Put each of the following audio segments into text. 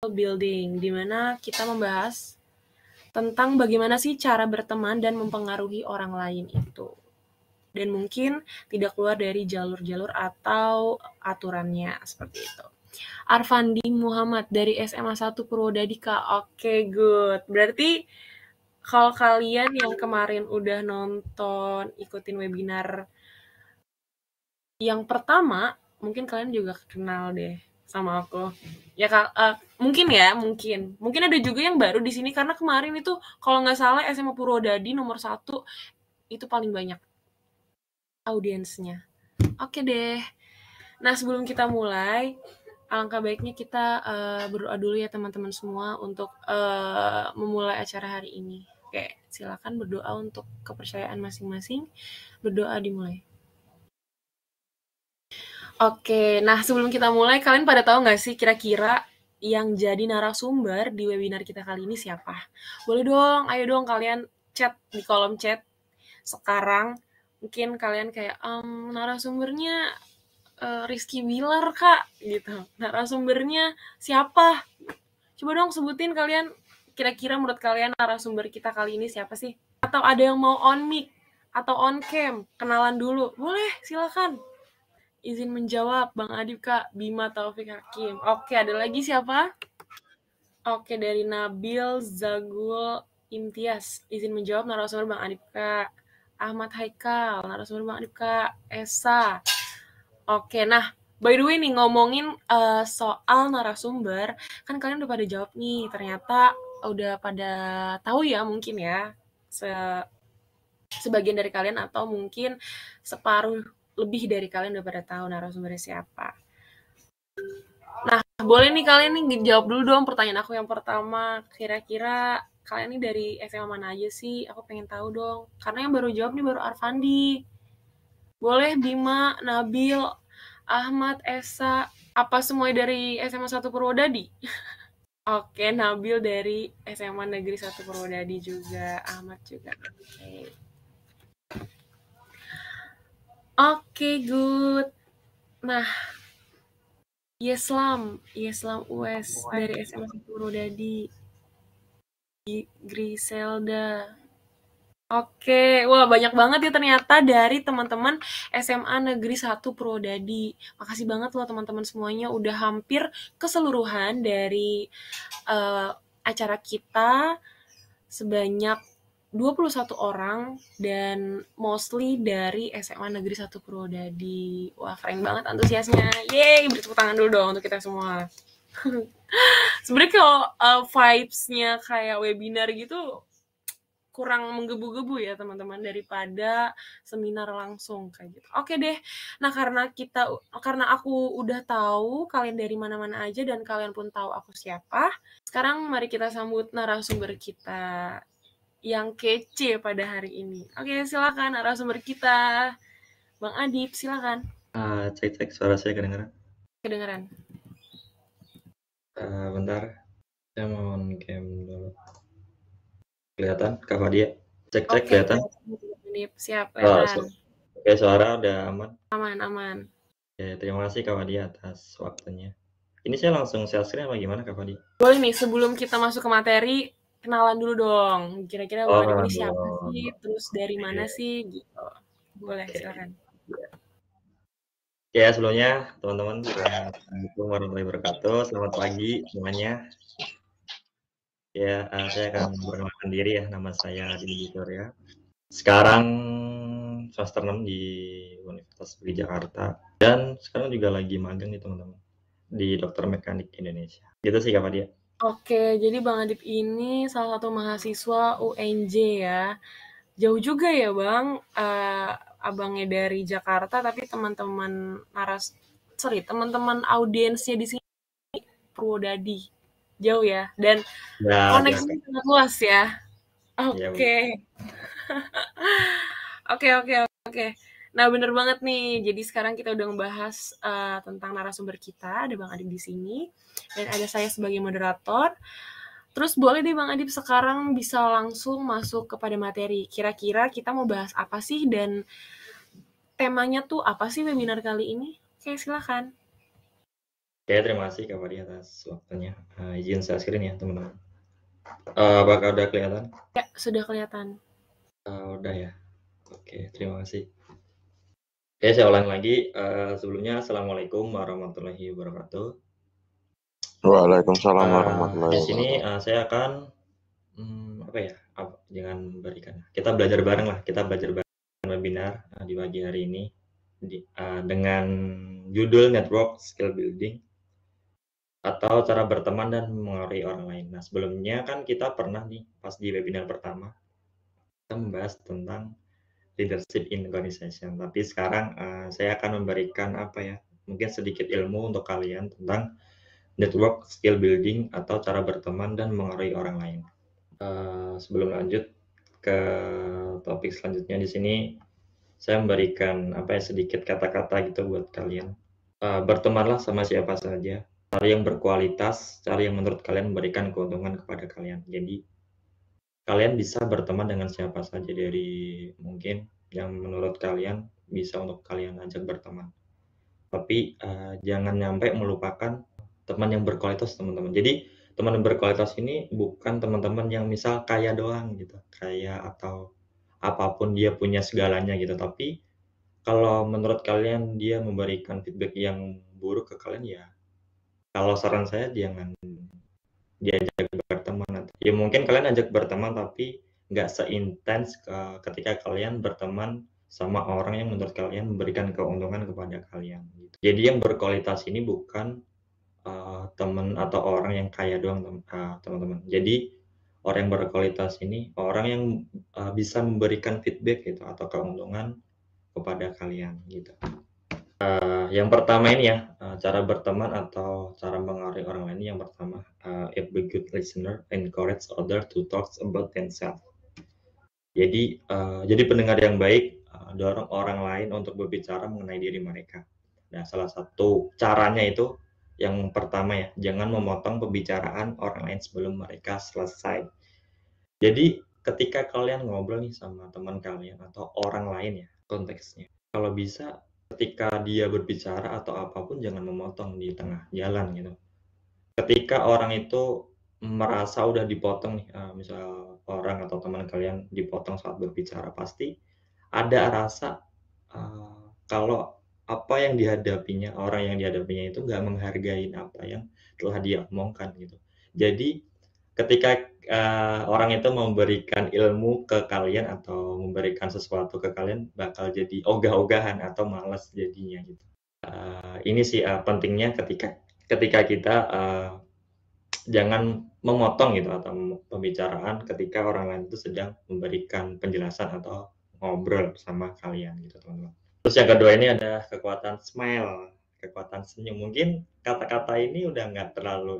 Building, di mana kita membahas tentang bagaimana sih cara berteman dan mempengaruhi orang lain itu. Dan mungkin tidak keluar dari jalur-jalur atau aturannya seperti itu. Arfandi Muhammad dari SMA 1 Purwodadi, Kak. Oke, good. Berarti kalau kalian yang kemarin udah nonton, ikutin webinar yang pertama, mungkin kalian juga kenal deh sama aku. Ya Kak, mungkin ada juga yang baru di sini karena kemarin itu kalau nggak salah SMA Purwodadi nomor 1 itu paling banyak audiensnya. Oke deh. Nah, sebelum kita mulai, alangkah baiknya kita berdoa dulu ya teman-teman semua untuk memulai acara hari ini. Oke, silakan berdoa untuk kepercayaan masing-masing. Berdoa dimulai. Oke, nah sebelum kita mulai, kalian pada tahu nggak sih kira-kira yang jadi narasumber di webinar kita kali ini siapa? Boleh dong, ayo dong kalian chat di kolom chat sekarang. Mungkin kalian kayak, narasumbernya Rizky Bilar, Kak, gitu. Narasumbernya siapa? Coba dong sebutin kalian, kira-kira menurut kalian narasumber kita kali ini siapa sih? Atau ada yang mau on mic atau on cam, kenalan dulu. Boleh, silakan. Izin menjawab, Bang Adib, Kak. Bima Taufik Hakim. Oke, ada lagi siapa? Oke, dari Nabil Zagul Imtiaz. Izin menjawab narasumber Bang Adib, Kak. Ahmad Haikal, narasumber Bang Adib, Kak. Esa. Oke, nah, by the way nih, ngomongin soal narasumber, kan kalian udah pada jawab nih, ternyata udah pada tahu ya mungkin ya, sebagian dari kalian atau mungkin separuh lebih dari kalian udah pada tahu narasumbernya siapa. Nah, boleh nih kalian nih jawab dulu dong pertanyaan aku yang pertama. Kira-kira kalian nih dari SMA mana aja sih? Aku pengen tahu dong. Karena yang baru jawab nih baru Arfandi. Boleh Bima, Nabil, Ahmad, Esa, apa semua dari SMA 1 Purwodadi? Oke, Nabil dari SMA Negeri 1 Purwodadi juga, Ahmad juga. Oke, good. Nah, Yeslam US dari SMA 1 Purwodadi. Griselda. Oke, wah banyak banget ya ternyata dari teman-teman SMA Negeri 1 Purwodadi. Makasih banget loh teman-teman semuanya udah hampir keseluruhan dari acara kita sebanyak 21 orang dan mostly dari SMA Negeri 1 Purwodadi. Wah, keren banget antusiasnya. Yeay, beri tepuk tangan dulu dong untuk kita semua. Sebenarnya kalau vibes-nya kayak webinar gitu kurang menggebu-gebu ya teman-teman daripada seminar langsung kayak gitu. Oke deh. Nah, karena aku udah tahu kalian dari mana-mana aja dan kalian pun tahu aku siapa. Sekarang mari kita sambut narasumber kita yang kece pada hari ini. Oke, silakan narasumber kita. Bang Adib, silakan. Cek suara saya kedengeran? Kedengeran. Bentar, saya mau on cam dulu. Kelihatan, Kak Fadia? Cek kelihatan? Siap, kelihatan. Oke, suara udah aman? Aman. Oke, terima kasih Kak Fadia atas waktunya. Ini saya langsung share screen apa gimana Kak Fadia? Boleh nih, sebelum kita masuk ke materi, kenalan dulu dong. Kira-kira Bang Adib ini siapa sih? Terus dari mana sih? Gitu. Boleh, silakan. Ya, sebelumnya teman-teman, Assalamualaikum warahmatullahi wabarakatuh. Selamat pagi semuanya. Ya, saya akan memperkenalkan diri ya. Nama saya Didi Victoria. Sekarang semester 6 di Universitas Negeri Jakarta. Dan sekarang juga lagi magang nih teman-teman. Di Dokter Mekanik Indonesia. Gitu sih Kak Fadia. Oke, jadi Bang Adib ini salah satu mahasiswa UNJ ya. Jauh juga ya Bang, abangnya dari Jakarta, tapi teman-teman audiensnya di sini Purwodadi. Jauh ya, dan koneksinya sangat luas ya. Oke. Oke. Nah, bener banget nih. Jadi sekarang kita udah ngebahas tentang narasumber kita. Ada Bang Adib di sini. Dan ada saya sebagai moderator. Terus boleh deh Bang Adib sekarang bisa langsung masuk kepada materi. Kira-kira kita mau bahas apa sih dan temanya tuh apa sih webinar kali ini? Oke, silakan. Oke, terima kasih Kak Fadi atas waktunya. Izin saya screen ya teman-teman. Apakah udah kelihatan? Ya, sudah kelihatan. Udah ya. Oke, terima kasih. Oke, saya ulang lagi. Sebelumnya, Assalamualaikum warahmatullahi wabarakatuh. Waalaikumsalam Di warahmatullahi sini wabarakatuh. saya akan jangan berikan. Kita belajar bareng lah. Kita belajar bareng webinar di pagi hari ini dengan judul Network Skill Building atau cara berteman dan mengaruhi orang lain. Nah, sebelumnya kan kita pernah nih pas di webinar pertama kita membahas tentang leadership in organization. Tapi sekarang saya akan memberikan mungkin sedikit ilmu untuk kalian tentang network skill building atau cara berteman dan mengaruhi orang lain. Sebelum lanjut ke topik selanjutnya, di sini saya memberikan sedikit kata-kata gitu buat kalian. Bertemanlah sama siapa saja, cari yang berkualitas, cari yang menurut kalian memberikan keuntungan kepada kalian. Jadi kalian bisa berteman dengan siapa saja, dari mungkin yang menurut kalian bisa untuk kalian ajak berteman. Tapi jangan sampai melupakan teman yang berkualitas, teman-teman. Jadi teman yang berkualitas ini bukan teman-teman yang misal kaya doang gitu, kaya atau apapun dia punya segalanya gitu. Tapi kalau menurut kalian dia memberikan feedback yang buruk ke kalian, ya kalau saran saya jangan diajak berteman. Ya mungkin kalian ajak berteman tapi nggak seintens ketika kalian berteman sama orang yang menurut kalian memberikan keuntungan kepada kalian gitu. Jadi yang berkualitas ini bukan teman atau orang yang kaya doang, teman-teman. Jadi orang yang berkualitas ini orang yang bisa memberikan feedback gitu atau keuntungan kepada kalian gitu. Yang pertama ini ya, cara berteman atau cara mengaruhi orang lain. Yang pertama, if a good listener encourage other to talk about themselves. Jadi pendengar yang baik dorong orang lain untuk berbicara mengenai diri mereka. Nah, salah satu caranya itu yang pertama ya, jangan memotong pembicaraan orang lain sebelum mereka selesai. Jadi ketika kalian ngobrol nih sama teman kalian atau orang lain ya, konteksnya, kalau bisa ketika dia berbicara atau apapun jangan memotong di tengah jalan gitu. Ketika orang itu merasa udah dipotong nih, misal orang atau teman kalian dipotong saat berbicara, pasti ada rasa kalau apa yang dihadapinya, orang yang dihadapinya itu nggak menghargai apa yang telah dia omongkan gitu. Jadi ketika orang itu memberikan ilmu ke kalian atau memberikan sesuatu ke kalian, bakal jadi ogah-ogahan atau malas jadinya gitu. Ini sih pentingnya ketika kita jangan memotong gitu atau pembicaraan ketika orang lain itu sedang memberikan penjelasan atau ngobrol sama kalian gitu, teman-teman. Terus yang kedua ini ada kekuatan smile, kekuatan senyum. Mungkin kata-kata ini udah nggak terlalu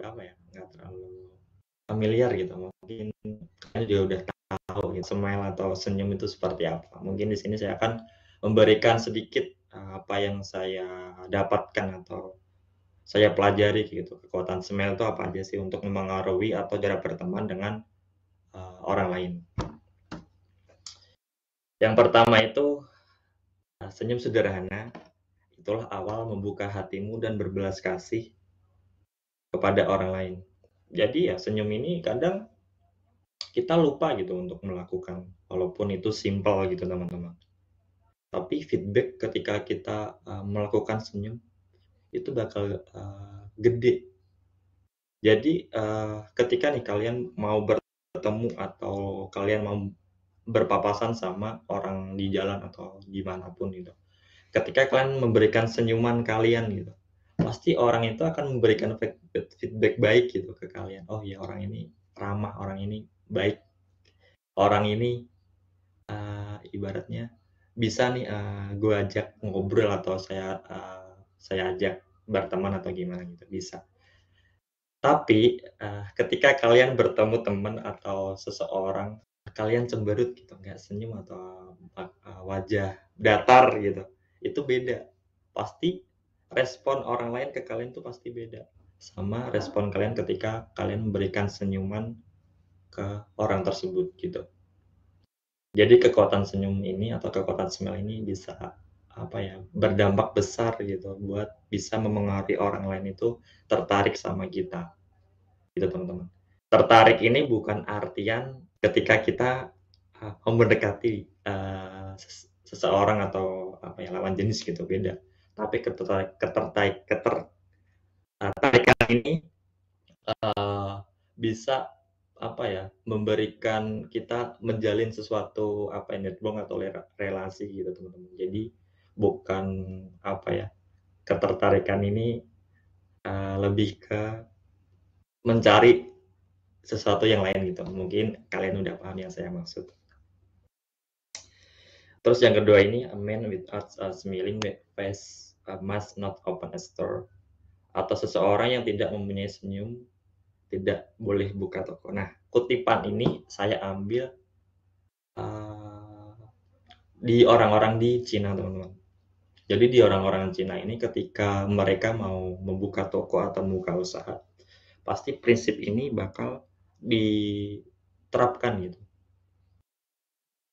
familiar gitu. Mungkin kalian juga udah tahu gitu, smile atau senyum itu seperti apa. Mungkin di sini saya akan memberikan sedikit apa yang saya dapatkan atau saya pelajari gitu. Kekuatan smile itu apa aja sih untuk memengaruhi atau cara berteman dengan orang lain. Yang pertama itu senyum sederhana. Itulah awal membuka hatimu dan berbelas kasih kepada orang lain. Jadi ya senyum ini kadang kita lupa gitu untuk melakukan, walaupun itu simple gitu teman-teman. Tapi feedback ketika kita melakukan senyum itu bakal gede. Jadi ketika nih kalian mau bertemu atau kalian mau berpapasan sama orang di jalan atau dimanapun gitu, ketika kalian memberikan senyuman kalian gitu, pasti orang itu akan memberikan feedback baik gitu ke kalian. Oh ya, orang ini ramah, orang ini baik, orang ini ibaratnya bisa nih gue ajak ngobrol atau saya ajak berteman atau gimana gitu, bisa. Tapi ketika kalian bertemu teman atau seseorang, kalian cemberut gitu, nggak senyum atau wajah datar gitu, itu beda. Pasti respon orang lain ke kalian tuh pasti beda sama respon kalian ketika kalian memberikan senyuman ke orang tersebut gitu. Jadi kekuatan senyum ini atau kekuatan smile ini bisa berdampak besar gitu buat bisa memengaruhi orang lain itu tertarik sama kita, gitu teman-teman. Tertarik ini bukan artian ketika kita, mendekati, seseorang atau lawan jenis gitu, beda. Tapi ketertarikan ini, eee, bisa memberikan kita menjalin sesuatu network atau relasi gitu teman-teman. Jadi bukan apa ya, ketertarikan ini, lebih ke mencari sesuatu yang lain gitu. Mungkin kalian udah paham yang saya maksud. Terus yang kedua ini, a man without a smiling face must not open a store. Atau seseorang yang tidak mempunyai senyum tidak boleh buka toko. Nah, kutipan ini saya ambil di orang-orang di Cina, teman-teman. Jadi di orang-orang Cina ini ketika mereka mau membuka toko atau membuka usaha, pasti prinsip ini bakal diterapkan gitu.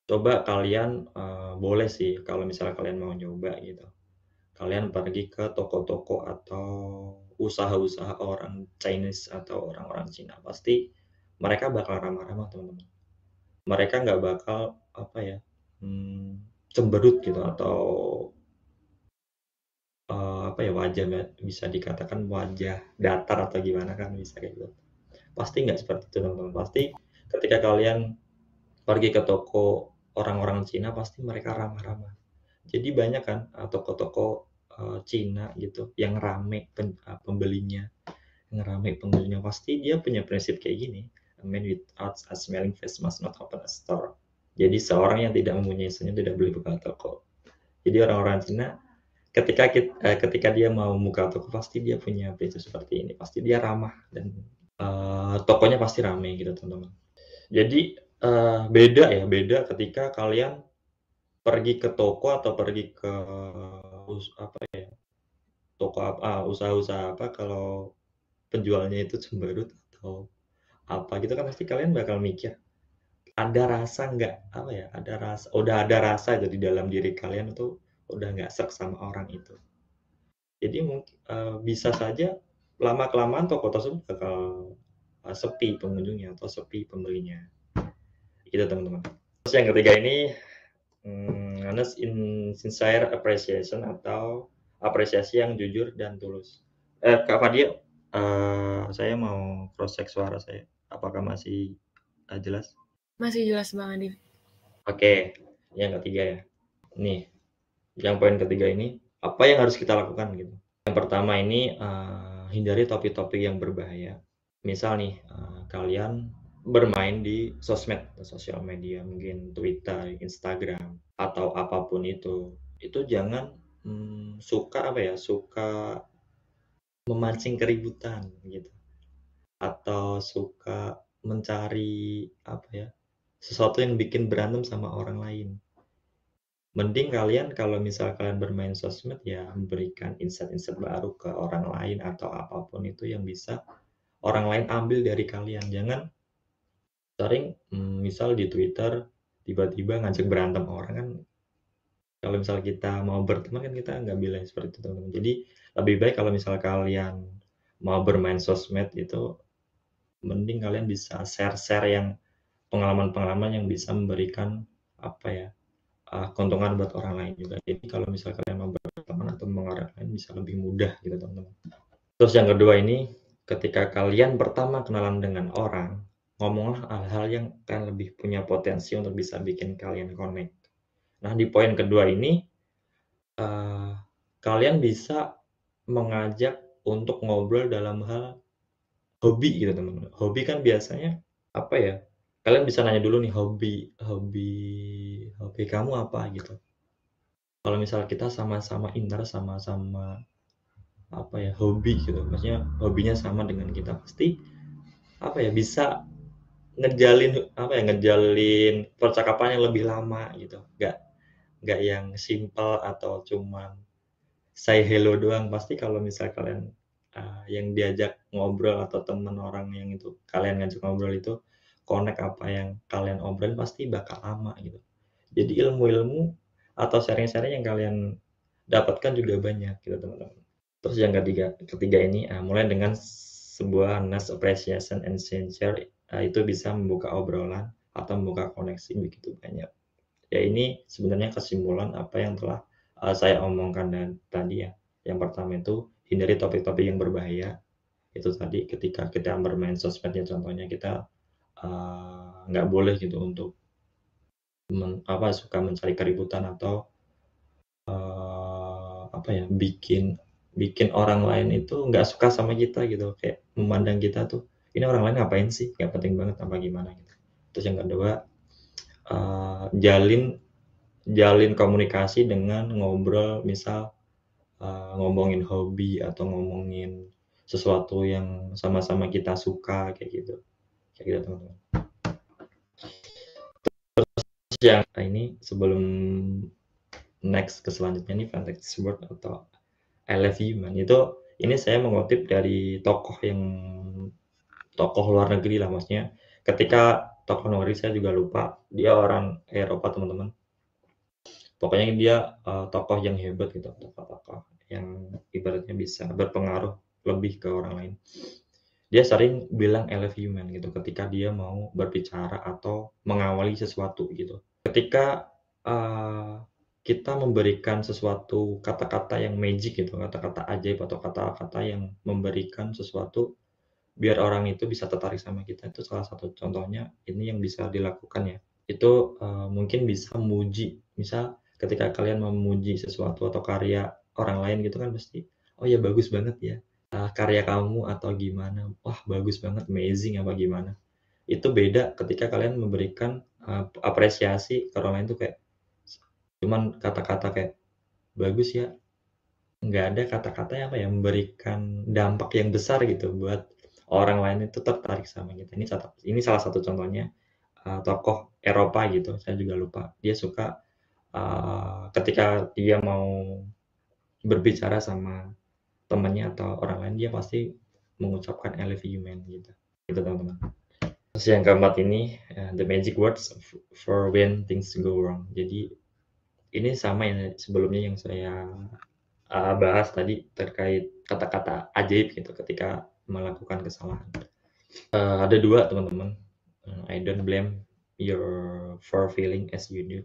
Coba kalian, boleh sih kalau misalnya kalian mau nyoba gitu, kalian pergi ke toko-toko atau usaha-usaha orang Chinese atau orang-orang Cina, pasti mereka bakal ramah-ramah, teman-teman. Mereka nggak bakal cemberut gitu atau wajah bisa dikatakan wajah datar atau gimana kan bisa kayak gitu. Pasti nggak seperti itu, teman-teman. Pasti ketika kalian pergi ke toko orang-orang Cina pasti mereka ramah-ramah. Jadi banyak kan toko-toko Cina gitu yang rame pembelinya, yang rame pembelinya. Pasti dia punya prinsip kayak gini, "A man without a smiling face must not open a store." Jadi seorang yang tidak mempunyai senyum tidak boleh buka toko. Jadi orang-orang Cina ketika dia mau buka toko pasti dia punya prinsip seperti ini, pasti dia ramah dan tokonya pasti rame gitu teman-teman. Jadi beda ketika kalian pergi ke toko atau pergi ke usaha-usaha kalau penjualnya itu cemberut atau apa gitu kan pasti kalian bakal mikir, ada rasa nggak udah ada rasa itu di dalam diri kalian tuh udah nggak sreg sama orang itu. Jadi mungkin bisa saja lama-kelamaan toko tersebut bakal, sepi pengunjungnya atau sepi pembelinya. Gitu teman-teman. Terus yang ketiga ini, honest in sincere appreciation atau apresiasi yang jujur dan tulus. Kak Fadia, saya mau cross check suara saya. Apakah masih, jelas? Masih jelas Bang Adif. Oke, yang ketiga ya. Nih, yang poin ketiga ini, apa yang harus kita lakukan gitu. Yang pertama ini, hindari topik-topik yang berbahaya. Misal nih, kalian bermain di sosmed, sosial media, mungkin Twitter, Instagram, atau apapun itu jangan, suka memancing keributan gitu, atau suka mencari sesuatu yang bikin berantem sama orang lain. Mending kalian kalau misal kalian bermain sosmed ya memberikan insight-insight baru ke orang lain atau apapun itu yang bisa orang lain ambil dari kalian. Jangan sering, misal di Twitter tiba-tiba ngajak berantem orang kan, kalau misal kita mau berteman kan kita nggak bilang seperti itu, teman-teman. Jadi lebih baik kalau misal kalian mau bermain sosmed itu, mending kalian bisa share-share yang pengalaman-pengalaman yang bisa memberikan keuntungan buat orang lain juga. Jadi kalau misal kalian mau berteman atau mengarah lain bisa lebih mudah gitu teman-teman. Terus yang kedua ini, ketika kalian pertama kenalan dengan orang, ngomonglah hal-hal yang kalian lebih punya potensi untuk bisa bikin kalian connect. Nah di poin kedua ini, kalian bisa mengajak untuk ngobrol dalam hal hobi gitu teman-teman. Hobi kan biasanya kalian bisa nanya dulu nih hobi hobi hobi kamu apa gitu. Kalau misal kita sama-sama interest, sama-sama hobi gitu, maksudnya hobinya sama dengan kita, pasti bisa ngejalin percakapan yang lebih lama gitu. Nggak yang simple atau cuman say hello doang. Pasti kalau misal kalian, yang diajak ngobrol atau temen orang yang itu kalian ngajak ngobrol itu connect apa yang kalian obrolin pasti bakal lama gitu. Jadi ilmu-ilmu atau sharing-sharing yang kalian dapatkan juga banyak gitu teman-teman. Terus yang ketiga ini mulai dengan sebuah nice appreciation and sincere, itu bisa membuka obrolan atau membuka koneksi begitu banyak. Ya ini sebenarnya kesimpulan apa yang telah saya omongkan tadi ya. Yang pertama itu hindari topik-topik yang berbahaya. Itu tadi ketika kita bermain sosmednya contohnya kita nggak boleh gitu untuk suka mencari keributan atau apa ya bikin orang lain itu nggak suka sama kita gitu, kayak memandang kita tuh ini orang lain ngapain sih, nggak penting banget apa gimana gitu. Terus yang kedua, jalin komunikasi dengan ngobrol, misal ngomongin hobi atau ngomongin sesuatu yang sama-sama kita suka kayak gitu teman-teman. Terus yang ini sebelum next ke selanjutnya nih, fantasy word atau I love you man, itu ini saya mengutip dari tokoh luar negeri lah, maksudnya ketika tokoh luar negeri saya juga lupa, dia orang Eropa teman-teman. Pokoknya dia tokoh yang hebat gitu, tokoh yang ibaratnya bisa berpengaruh lebih ke orang lain. Dia sering bilang I love you man gitu ketika dia mau berbicara atau mengawali sesuatu gitu. Ketika kita memberikan sesuatu kata-kata yang magic gitu, kata-kata ajaib atau kata-kata yang memberikan sesuatu biar orang itu bisa tertarik sama kita, itu salah satu contohnya ini yang bisa dilakukan ya. Itu mungkin bisa memuji, misal ketika kalian memuji sesuatu atau karya orang lain gitu kan pasti, "Oh ya bagus banget ya, karya kamu," atau gimana, "Wah bagus banget, amazing," apa gimana. Itu beda ketika kalian memberikan apresiasi ke orang lain tuh kayak cuman kata-kata kayak, "Bagus ya." Nggak ada kata-kata yang apa ya, memberikan dampak yang besar gitu buat orang lain itu tertarik sama kita. Ini salah satu contohnya, tokoh Eropa gitu, saya juga lupa. Dia suka, ketika dia mau berbicara sama temannya atau orang lain, dia pasti mengucapkan I love you man gitu. Gitu teman-teman. Terus yang keempat ini, the magic words for when things go wrong. Jadi ini sama yang sebelumnya yang saya bahas tadi terkait kata-kata ajaib gitu ketika melakukan kesalahan. Ada dua teman-teman. I don't blame your for feeling as you do.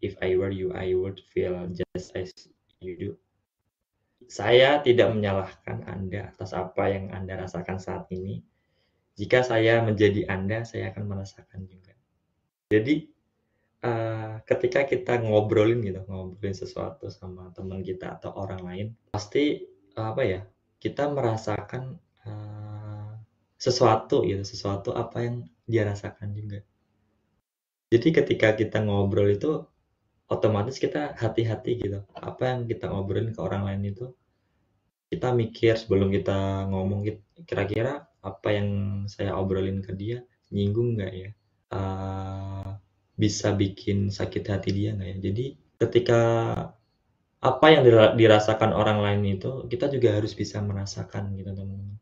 If I were you, I would feel just as you do. Saya tidak menyalahkan Anda atas apa yang Anda rasakan saat ini. Jika saya menjadi Anda, saya akan merasakan juga. Jadi ketika kita ngobrolin sesuatu sama teman kita atau orang lain, pasti apa ya, kita merasakan sesuatu apa yang dia rasakan juga. Jadi ketika kita ngobrol itu otomatis kita hati-hati gitu. Apa yang kita ngobrolin ke orang lain itu kita mikir sebelum kita ngomong, kira-kira apa yang saya obrolin ke dia nyinggung nggak ya? Bisa bikin sakit hati dia nggak ya? Jadi ketika apa yang dirasakan orang lain itu kita juga harus bisa merasakan gitu teman-teman.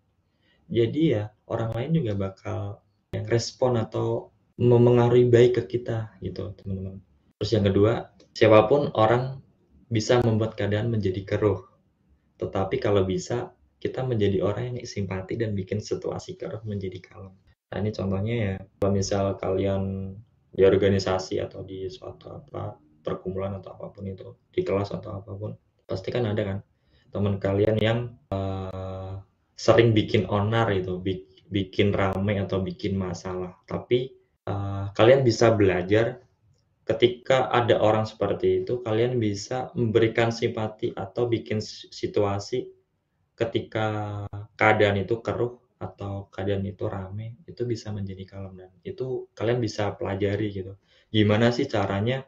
Jadi ya orang lain juga bakal respon atau memengaruhi baik ke kita gitu teman-teman. Terus yang kedua, siapapun orang bisa membuat keadaan menjadi keruh. Tetapi kalau bisa kita menjadi orang yang simpati dan bikin situasi keruh menjadi kalem. Nah ini contohnya ya, kalau misal kalian di organisasi atau di suatu perkumpulan atau apapun itu, di kelas atau apapun, pasti kan ada kan teman kalian yang sering bikin onar itu, bikin rame atau bikin masalah. Tapi kalian bisa belajar ketika ada orang seperti itu, kalian bisa memberikan simpati atau bikin situasi ketika keadaan itu keruh atau keadaan itu rame, itu bisa menjadi kalem dan itu kalian bisa pelajari gitu. Gimana sih caranya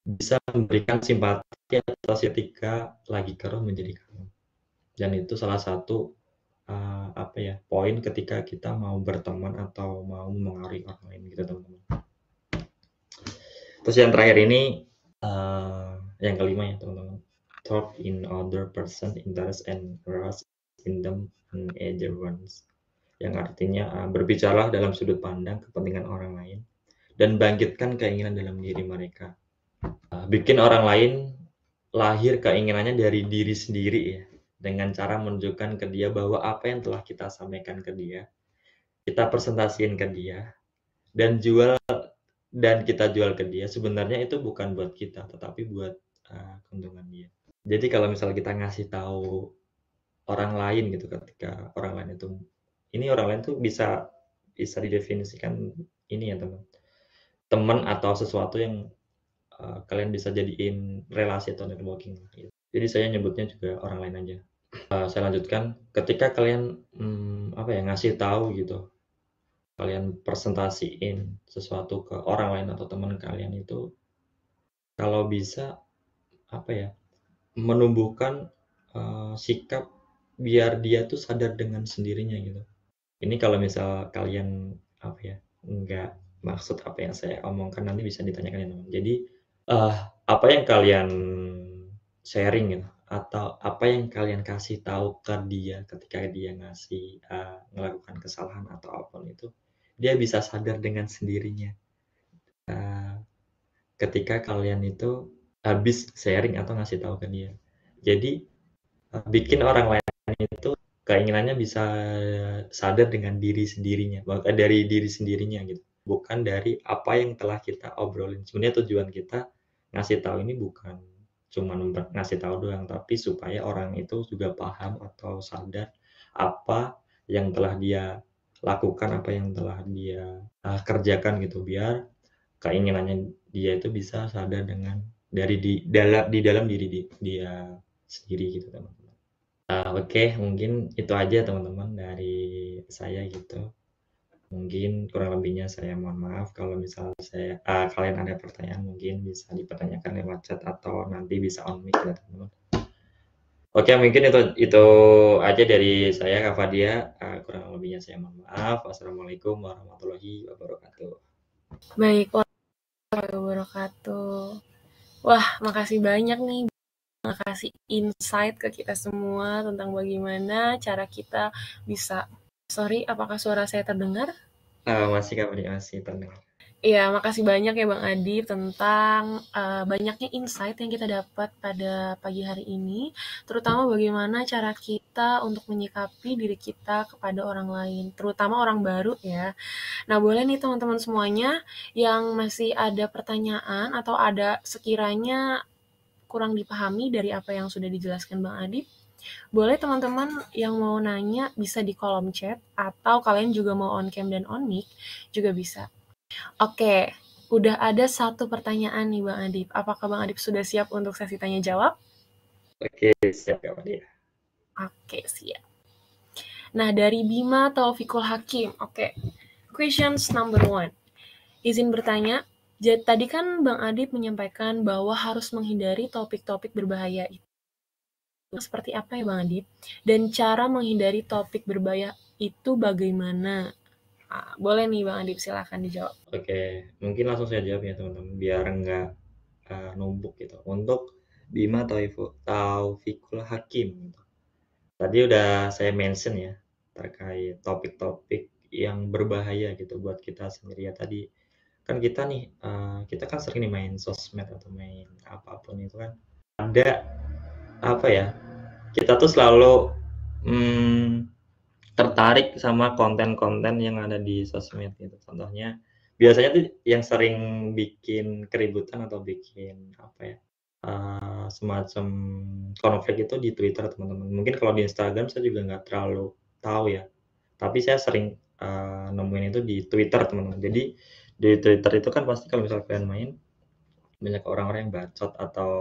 bisa memberikan simpati atau ketika lagi keruh menjadi kalem. Dan itu salah satu poin ketika kita mau berteman atau mau mengaruhi orang lain gitu teman-teman. Terus yang terakhir ini yang kelima ya teman-teman, talk in other person interest and trust in them and other ones, yang artinya berbicara dalam sudut pandang kepentingan orang lain dan bangkitkan keinginan dalam diri mereka. Bikin orang lain lahir keinginannya dari diri sendiri ya, dengan cara menunjukkan ke dia bahwa apa yang telah kita sampaikan ke dia, kita presentasiin ke dia, dan kita jual ke dia, sebenarnya itu bukan buat kita, tetapi buat, keuntungan dia. Jadi kalau misalnya kita ngasih tahu orang lain gitu, ketika orang lain itu ini orang lain tuh bisa bisa didefinisikan ini ya teman atau sesuatu yang, kalian bisa jadiin relasi atau networking gitu. Jadi saya nyebutnya juga orang lain aja. Saya lanjutkan, ketika kalian, apa ya, ngasih tahu gitu, kalian presentasiin sesuatu ke orang lain atau teman kalian itu, kalau bisa, apa ya, menumbuhkan, sikap biar dia tuh sadar dengan sendirinya gitu. Ini kalau misal kalian, apa ya, nggak maksud apa yang saya omongkan nanti bisa ditanyakan ya teman. Jadi, apa yang kalian sharing gitu, atau apa yang kalian kasih tahu ke dia ketika dia ngelakukan kesalahan atau apapun itu, dia bisa sadar dengan sendirinya, eee, ketika kalian itu habis sharing atau ngasih tahu ke dia. Jadi, bikin orang lain itu keinginannya bisa sadar dengan diri sendirinya, dari diri sendirinya gitu, bukan dari apa yang telah kita obrolin. Sebenarnya tujuan kita ngasih tahu ini bukan cuman ngasih tahu doang, tapi supaya orang itu juga paham atau sadar apa yang telah dia lakukan, apa yang telah dia, kerjakan gitu, biar keinginannya dia itu bisa sadar dengan dari di dalam diri dia sendiri gitu, teman-teman. Oke, mungkin itu aja teman-teman dari saya gitu. Mungkin kurang lebihnya saya mohon maaf kalau misal kalian ada pertanyaan mungkin bisa dipertanyakan lewat chat atau nanti bisa on mic ya teman-teman. Oke, mungkin itu aja dari saya Kak Fadia, kurang lebihnya saya mohon maaf. Wassalamualaikum warahmatullahi wabarakatuh. Baik, warahmatullahi wabarakatuh. Wah, makasih banyak nih kasih insight ke kita semua tentang bagaimana cara kita bisa apakah suara saya terdengar? Masih Kak Fadia, masih terdengar. Iya, makasih banyak ya Bang Adib tentang banyaknya insight yang kita dapat pada pagi hari ini, terutama bagaimana cara kita untuk menyikapi diri kita kepada orang lain, terutama orang baru ya. Nah, boleh nih teman-teman semuanya yang masih ada pertanyaan atau ada sekiranya kurang dipahami dari apa yang sudah dijelaskan Bang Adib, boleh teman-teman yang mau nanya bisa di kolom chat atau kalian juga mau on cam dan on mic juga bisa. Oke, udah ada satu pertanyaan nih Bang Adib. Apakah Bang Adib sudah siap untuk sesi tanya jawab? Oke, siap Kak Fadia. Oke, siap. Nah, dari Bima Taufikul Hakim. Oke, questions number 1. Izin bertanya, tadi kan Bang Adib menyampaikan bahwa harus menghindari topik-topik berbahaya itu. Seperti apa ya Bang Adib? Dan cara menghindari topik berbahaya itu bagaimana? Boleh nih Bang Adib, silakan dijawab. Oke, mungkin langsung saya jawab ya teman-teman, biar nggak numpuk gitu. Untuk Bima Taufikul Hakim gitu. Tadi udah saya mention ya terkait topik-topik yang berbahaya gitu buat kita sendiri ya. Tadi kan kita nih, kita kan sering nih main sosmed atau main apapun itu kan ada apa ya, kita tuh selalu tertarik sama konten-konten yang ada di sosmed gitu. Contohnya biasanya tuh yang sering bikin keributan atau bikin apa ya, semacam konflik itu di Twitter teman-teman. Mungkin kalau di Instagram saya juga nggak terlalu tahu ya, tapi saya sering, nemuin itu di Twitter teman-teman. Jadi di Twitter itu kan pasti kalau misalnya kalian main, banyak orang-orang yang bacot atau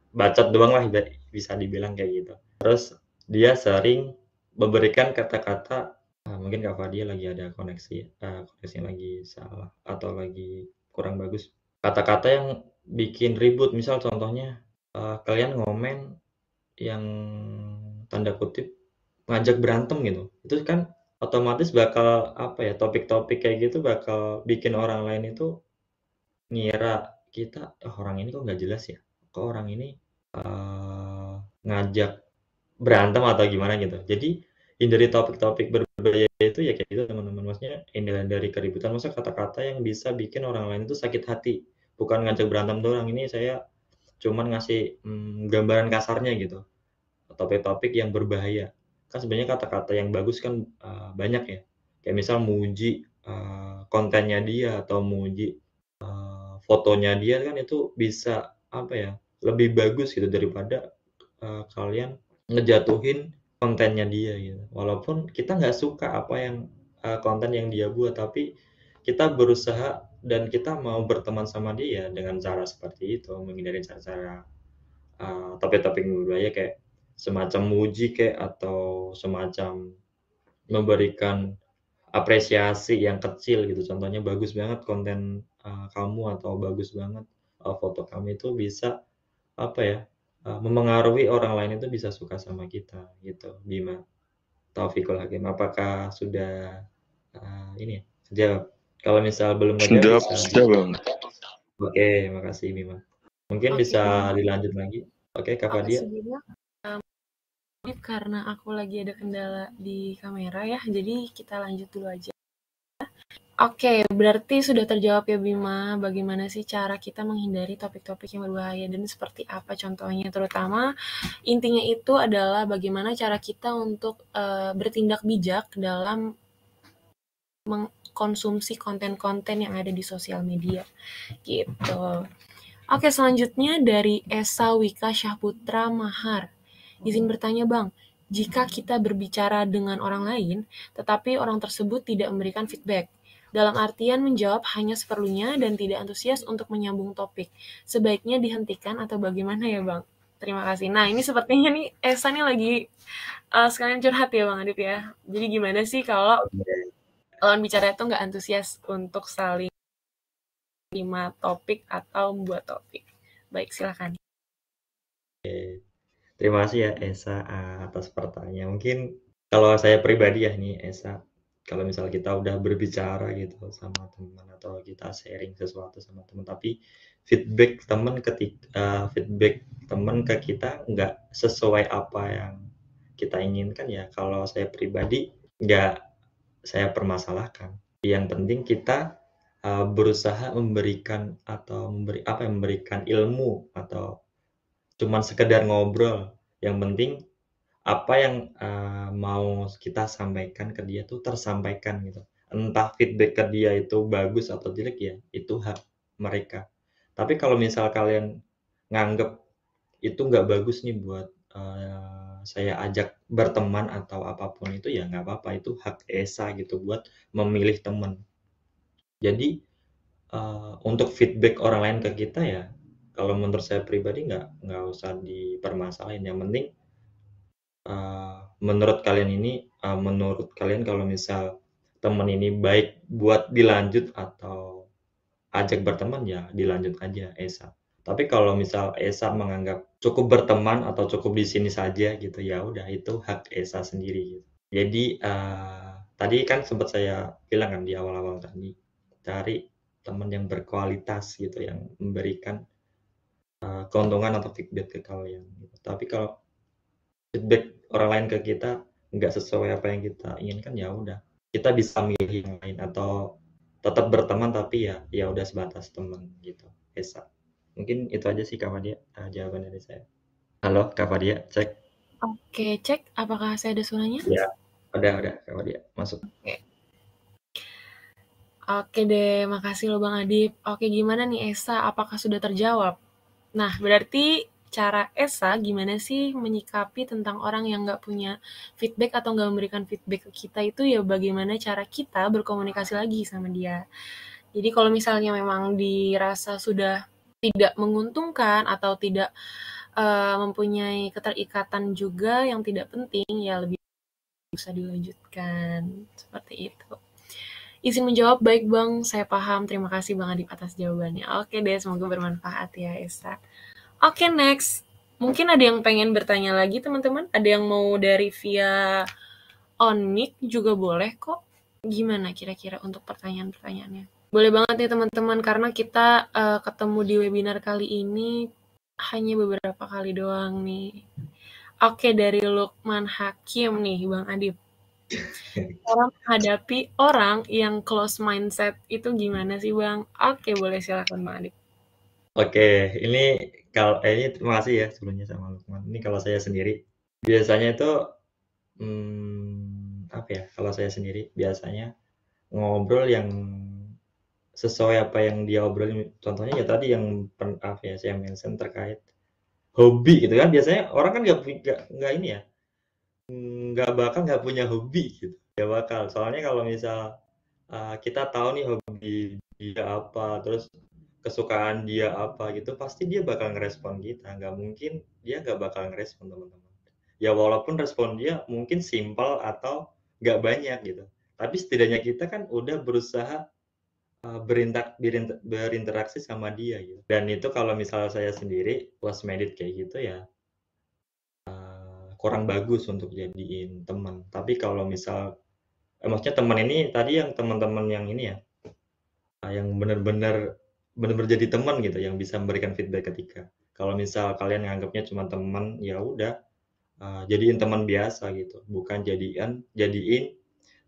bacot doang lah bisa dibilang kayak gitu. Terus dia sering memberikan kata-kata, mungkin Kak Fadia lagi ada koneksinya lagi salah atau lagi kurang bagus. Kata-kata yang bikin ribut, misal contohnya, kalian ngomen yang tanda kutip ngajak berantem gitu. Itu kan otomatis bakal apa ya, topik-topik kayak gitu bakal bikin orang lain itu ngira kita, "Oh orang ini kok nggak jelas ya? Kok orang ini, ngajak berantem atau gimana gitu." Jadi hindari topik-topik berbahaya itu ya kayak gitu teman-teman, maksudnya hindari keributan, maksudnya kata-kata yang bisa bikin orang lain itu sakit hati, bukan ngajak berantem doang. Ini saya cuman ngasih, gambaran kasarnya gitu, topik-topik yang berbahaya. Kan sebenarnya kata-kata yang bagus kan, banyak ya, kayak misal muji, kontennya dia atau muji, fotonya dia kan itu bisa, apa ya, lebih bagus gitu daripada, kalian ngejatuhin kontennya dia gitu. Walaupun kita nggak suka apa yang, konten yang dia buat, tapi kita berusaha dan kita mau berteman sama dia dengan cara seperti itu, menghindari cara-cara, topik-topik yang berbahaya kayak semacam muji kek, atau semacam memberikan apresiasi yang kecil gitu. Contohnya, "Bagus banget konten, kamu," atau, "Bagus banget, foto kamu." Itu bisa, apa ya, memengaruhi orang lain itu bisa suka sama kita gitu, Bima. Taufikul Hakim. Apakah sudah, ini ya, kejawab? Kalau misal belum ngejawab Sudah, bisa sudah Bang. oke, makasih Bima. Mungkin Oke, bisa Bang. dilanjut lagi. Oke, Kak Oke, Fadia. sebelumnya karena aku lagi ada kendala di kamera ya, jadi kita lanjut dulu aja. Oke, berarti sudah terjawab ya Bima, bagaimana sih cara kita menghindari topik-topik yang berbahaya dan seperti apa contohnya, terutama intinya itu adalah bagaimana cara kita untuk bertindak bijak dalam mengkonsumsi konten-konten yang ada di sosial media gitu. Oke, selanjutnya dari Esa Wika Syahputra Mahar. Izin bertanya Bang, jika kita berbicara dengan orang lain, tetapi orang tersebut tidak memberikan feedback, dalam artian menjawab hanya seperlunya dan tidak antusias untuk menyambung topik, sebaiknya dihentikan atau bagaimana ya Bang? Terima kasih. Nah, ini sepertinya nih Esa nih lagi sekalian curhat ya Bang Adit ya. Jadi gimana sih kalau lawan bicara itu nggak antusias untuk saling terima topik atau membuat topik? Baik, silakan. Terima kasih ya Esa, atas pertanyaannya. Mungkin kalau saya pribadi ya nih Esa, kalau misal kita udah berbicara gitu sama teman atau kita sharing sesuatu sama teman, tapi feedback teman ke kita nggak sesuai apa yang kita inginkan, ya kalau saya pribadi nggak saya permasalahkan. Yang penting kita, berusaha memberikan atau memberikan ilmu atau cuman sekedar ngobrol, yang penting apa yang, mau kita sampaikan ke dia tuh tersampaikan gitu. Entah feedback ke dia itu bagus atau jelek, ya itu hak mereka. Tapi kalau misal kalian nganggep itu nggak bagus nih buat, saya ajak berteman atau apapun itu, ya nggak apa-apa, itu hak Esa gitu buat memilih teman. Jadi, untuk feedback orang lain ke kita ya, kalau menurut saya pribadi nggak usah dipermasalahin, yang penting menurut kalian kalau misal teman ini baik buat dilanjut atau ajak berteman, ya dilanjut aja Esa. Tapi kalau misal Esa menganggap cukup berteman atau cukup di sini saja gitu, ya udah itu hak Esa sendiri gitu. Jadi, tadi kan sempat saya bilang kan di awal-awal tadi, cari teman yang berkualitas gitu, yang memberikan, keuntungan atau feedback ke kalian gitu. Tapi kalau feedback orang lain ke kita nggak sesuai apa yang kita inginkan, ya udah kita bisa milih yang lain atau tetap berteman, tapi ya udah sebatas teman gitu, Esa. Mungkin itu aja sih Kak Fadia, jawaban dari saya. Halo Kak Fadia, cek. Oke, cek apakah saya ada suaranya? Ya, udah Kak Fadia, masuk. Oke deh, makasih loh Bang Adip. Oke, gimana nih Esa? Apakah sudah terjawab? Nah, berarti cara Esa gimana sih menyikapi tentang orang yang nggak punya feedback atau nggak memberikan feedback ke kita itu ya bagaimana cara kita berkomunikasi lagi sama dia. Jadi kalau misalnya memang dirasa sudah tidak menguntungkan atau tidak mempunyai keterikatan juga yang tidak penting, ya lebih bisa dilanjutkan. Seperti itu. Izin menjawab, baik Bang, saya paham. Terima kasih Bang Adip atas jawabannya. Oke deh, semoga bermanfaat ya Esa. Oke, next. Mungkin ada yang pengen bertanya lagi teman-teman? Ada yang mau dari via on mic juga boleh kok. Gimana kira-kira untuk pertanyaan-pertanyaannya? Boleh banget nih teman-teman, karena kita ketemu di webinar kali ini hanya beberapa kali doang nih. Oke, dari Lukman Hakim nih Bang Adip. Cara menghadapi orang yang close mindset itu gimana sih Bang? Oke, boleh silakan Bang Adip. Oke, ini terima kasih ya sebelumnya sama Lukman. Ini kalau saya sendiri, biasanya itu, apa ya, kalau saya sendiri biasanya ngobrol yang sesuai apa yang dia obrolin. Contohnya ya tadi yang apa ya, saya mention terkait hobi gitu kan, biasanya orang kan nggak ini ya, nggak punya hobi gitu, nggak bakal. Soalnya kalau misal, kita tahu nih hobi dia apa, terus kesukaan dia apa gitu, pasti dia bakal ngerespon kita, nggak mungkin dia nggak bakal ngerespon teman-teman. Ya walaupun respon dia mungkin simpel atau nggak banyak gitu, tapi setidaknya kita kan udah berusaha, berinteraksi sama dia gitu. Dan itu kalau misalnya saya sendiri close minded kayak gitu ya, kurang bagus untuk jadiin teman. Tapi kalau misal maksudnya teman ini tadi yang teman-teman yang ini ya, yang bener-bener jadi teman gitu, yang bisa memberikan feedback ketika kalau misal kalian nganggapnya cuma teman, ya udah, jadiin teman biasa gitu, bukan jadiin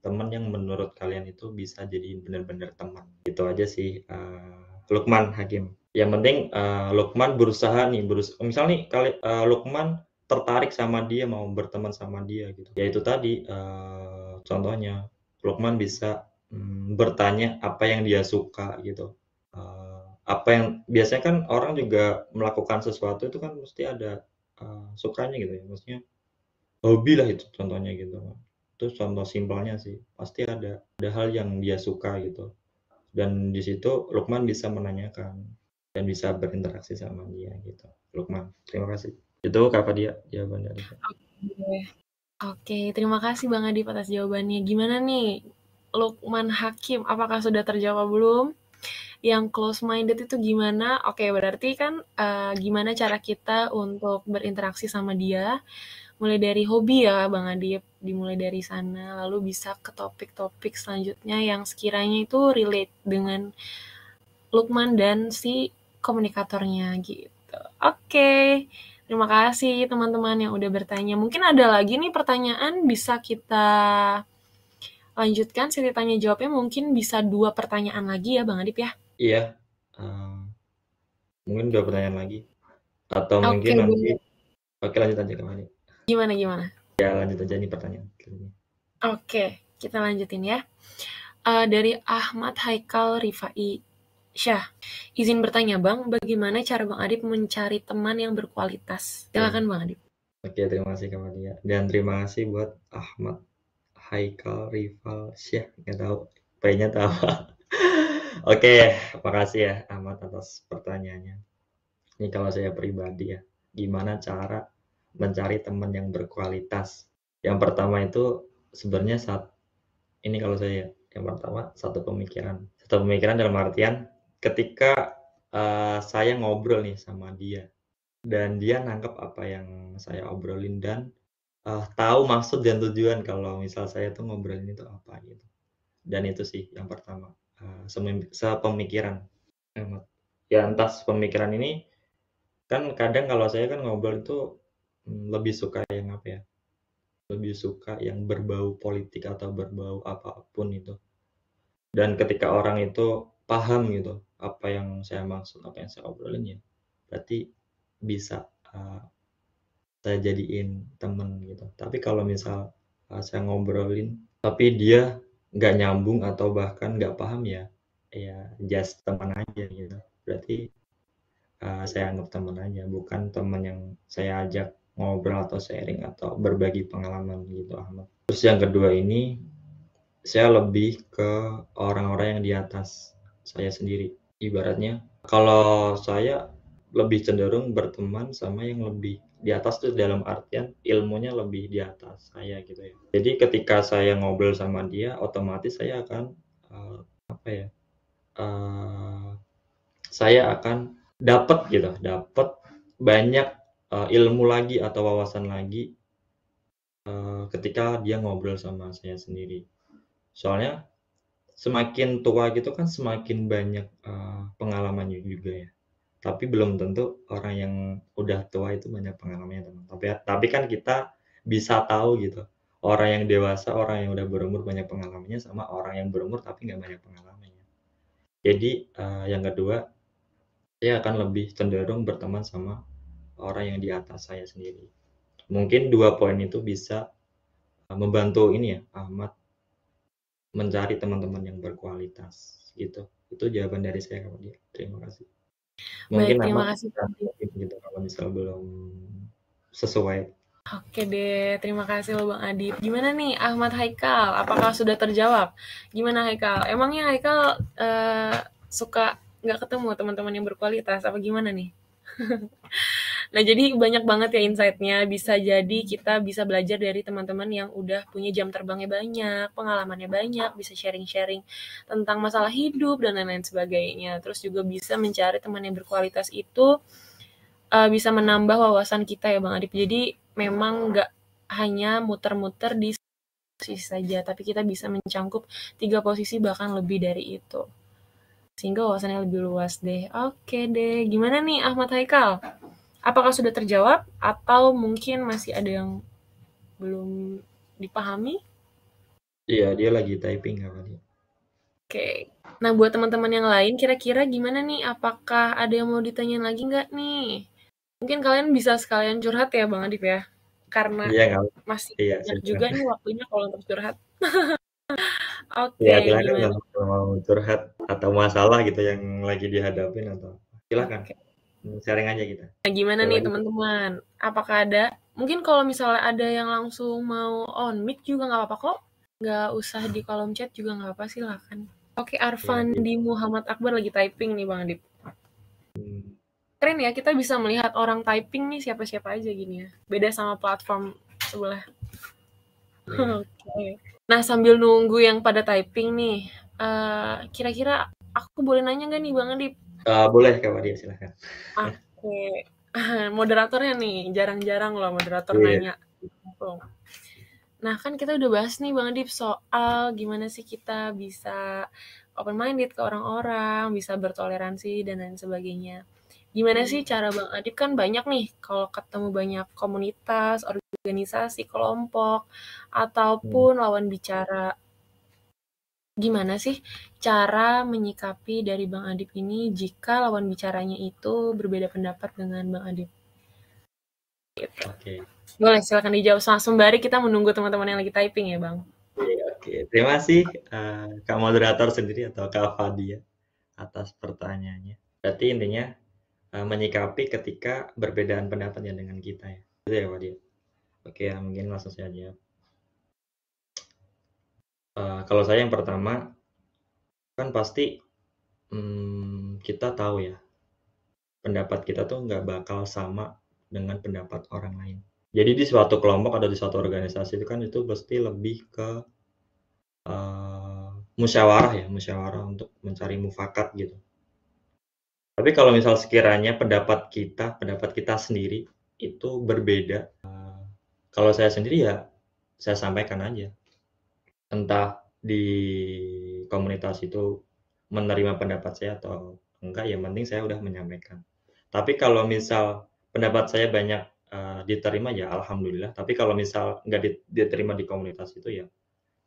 teman yang menurut kalian itu bisa jadiin bener-bener teman. Itu aja sih, Lukman Hakim. Yang penting, Lukman berusaha nih, misal nih Lukman tertarik sama dia, mau berteman sama dia gitu. Ya itu tadi, contohnya Lukman bisa, bertanya apa yang dia suka gitu. Apa yang biasanya kan orang juga melakukan sesuatu itu kan mesti ada, sukanya gitu ya, maksudnya hobi lah itu contohnya gitu. Itu contoh simpelnya sih, pasti ada hal yang dia suka gitu. Dan di situ Lukman bisa menanyakan dan bisa berinteraksi sama dia gitu. Lukman, terima kasih. Itu Kak Fadia jawaban dari saya. Oke. Oke, terima kasih Bang Adip atas jawabannya. Gimana nih, Lukman Hakim, apakah sudah terjawab belum? Yang close minded itu gimana? Oke, berarti kan gimana cara kita untuk berinteraksi sama dia? Mulai dari hobi ya, Bang Adip, dimulai dari sana, lalu bisa ke topik-topik selanjutnya yang sekiranya itu relate dengan Lukman dan si komunikatornya gitu. Oke, terima kasih teman-teman yang udah bertanya. Mungkin ada lagi nih pertanyaan bisa kita lanjutkan sesi tanya jawabnya, mungkin bisa 2 pertanyaan lagi ya Bang Adip ya. Iya, eee, mungkin 2 pertanyaan lagi atau Oke, mungkin nanti boleh. oke lanjut aja Kak Fadia. Gimana? Ya lanjut aja nih pertanyaan selanjutnya. Oke, kita lanjutin ya. Dari Ahmad Haikal Rifai Syah. Izin bertanya Bang, bagaimana cara Bang Adip mencari teman yang berkualitas? Oke. Silakan Bang Adip. Oke, terima kasih Kak Fadia dan terima kasih buat Ahmad Haikal Rival Syah, nggak tahu P-nya tahu. Oke, makasih ya Ahmad atas pertanyaannya. Ini kalau saya pribadi ya, gimana cara mencari teman yang berkualitas? Yang pertama itu sebenarnya ini kalau saya yang pertama satu pemikiran. Satu pemikiran dalam artian ketika saya ngobrol nih sama dia dan dia nangkep apa yang saya obrolin dan tahu maksud dan tujuan kalau misal saya tuh ngobrolin itu apa gitu. Dan itu sih yang pertama, sepemikiran. Ya entah sepemikiran ini kan kadang kalau saya kan ngobrol itu, lebih suka yang apa ya, lebih suka yang berbau politik atau berbau apapun itu. Dan ketika orang itu paham gitu, apa yang saya maksud, apa yang saya obrolin ya, berarti bisa, saya jadiin temen gitu. Tapi kalau misal, saya ngobrolin, tapi dia nggak nyambung atau bahkan nggak paham ya, ya just teman aja gitu. Berarti saya anggap teman aja, bukan teman yang saya ajak ngobrol atau sharing atau berbagi pengalaman gitu, Ahmad. Terus yang kedua ini, saya lebih ke orang-orang yang di atas saya sendiri. Ibaratnya, kalau saya lebih cenderung berteman sama yang lebih di atas tuh dalam artian ilmunya lebih di atas saya gitu ya. Jadi ketika saya ngobrol sama dia, otomatis saya akan, apa ya, eee saya akan dapat gitu, dapat banyak, ilmu lagi atau wawasan lagi, ketika dia ngobrol sama saya sendiri. Soalnya semakin tua gitu kan semakin banyak, pengalamannya juga ya. Tapi belum tentu orang yang udah tua itu banyak pengalamannya, teman. Tapi kan kita bisa tahu gitu, orang yang dewasa, orang yang udah berumur banyak pengalamannya sama orang yang berumur tapi nggak banyak pengalamannya. Jadi, yang kedua saya akan lebih cenderung berteman sama orang yang di atas saya sendiri. Mungkin 2 poin itu bisa, membantu ini ya, Ahmad mencari teman-teman yang berkualitas, gitu. Itu jawaban dari saya Kak Fadia. Terima kasih. Baik, Mungkin terima Ahmad kasih bisa Bang Adip. nambahin gitu kalau misal belum sesuai. Oke deh, terima kasih loh Bang Adip. Gimana nih Ahmad Haikal? Apakah sudah terjawab? Gimana Haikal? Emangnya Haikal suka nggak ketemu teman-teman yang berkualitas? Apa gimana nih? Nah, jadi banyak banget ya insight-nya. Bisa jadi kita bisa belajar dari teman-teman yang udah punya jam terbangnya banyak, pengalamannya banyak, bisa sharing-sharing tentang masalah hidup dan lain-lain sebagainya. Terus juga bisa mencari teman yang berkualitas itu bisa menambah wawasan kita ya Bang Adip. Jadi memang nggak hanya muter-muter di posisi saja, tapi kita bisa mencangkup 3 posisi bahkan lebih dari itu. Sehingga wawasannya lebih luas deh. Oke deh, gimana nih Ahmad Haikal? Apakah sudah terjawab atau mungkin masih ada yang belum dipahami? Iya, dia lagi typing Kak Fadia. Oke. Nah, buat teman-teman yang lain, kira-kira gimana nih? Apakah ada yang mau ditanyain lagi nggak nih? Mungkin kalian bisa sekalian curhat ya, Bang Adip ya? Karena Iya, nggak masih iya, banyak silakan. juga nih waktunya kalau untuk curhat. Iya, Oke, silakan gimana? kalau mau curhat atau masalah gitu yang lagi dihadapin atau silakan, Oke. sharing aja kita. Nah, gimana Siapa nih lagi tuh? teman-teman? Apakah ada? Mungkin kalau misalnya ada yang langsung mau on mic juga nggak apa-apa kok. Nggak usah di kolom chat juga nggak apa-apa, silakan. Oke, Iya, iya. Arfandi Muhammad Akbar lagi typing nih Bang Adip. Hmm, Keren ya, kita bisa melihat orang typing nih siapa-siapa aja gini ya. Beda sama platform sebelah. iya. Oke. Nah, sambil nunggu yang pada typing nih, kira-kira aku boleh nanya nggak nih Bang Adip? Boleh Kak Fadia, silakan. Oke. Moderatornya nih, jarang-jarang loh moderator Iya. nanya. Nah, kan kita udah bahas nih Bang Adip soal gimana sih kita bisa open minded ke orang-orang, bisa bertoleransi dan lain sebagainya. Gimana sih cara Bang Adip kan banyak nih kalau ketemu banyak komunitas, organisasi, kelompok, Hmm, ataupun lawan bicara. Gimana sih cara menyikapi dari Bang Adip ini jika lawan bicaranya itu berbeda pendapat dengan Bang Adip? Gitu. oke. Boleh silakan dijawab sembari kita menunggu teman-teman yang lagi typing ya Bang. Iya, oke. Terima kasih, Kak moderator sendiri atau Kak Fadia atas pertanyaannya. Berarti intinya, menyikapi ketika perbedaan pendapat ya dengan kita ya? Gitu ya, Fadia? Oke, ya mungkin langsung saja jawab. Kalau saya yang pertama, kan pasti, kita tahu ya, pendapat kita tuh nggak bakal sama dengan pendapat orang lain. Jadi di suatu kelompok atau di suatu organisasi itu kan itu pasti lebih ke, musyawarah ya, musyawarah untuk mencari mufakat gitu. Tapi kalau misal sekiranya pendapat kita sendiri itu berbeda, kalau saya sendiri ya saya sampaikan aja. Entah di komunitas itu menerima pendapat saya atau enggak, yang penting saya udah menyampaikan. Tapi kalau misal pendapat saya banyak, diterima ya alhamdulillah, tapi kalau misal nggak diterima di komunitas itu ya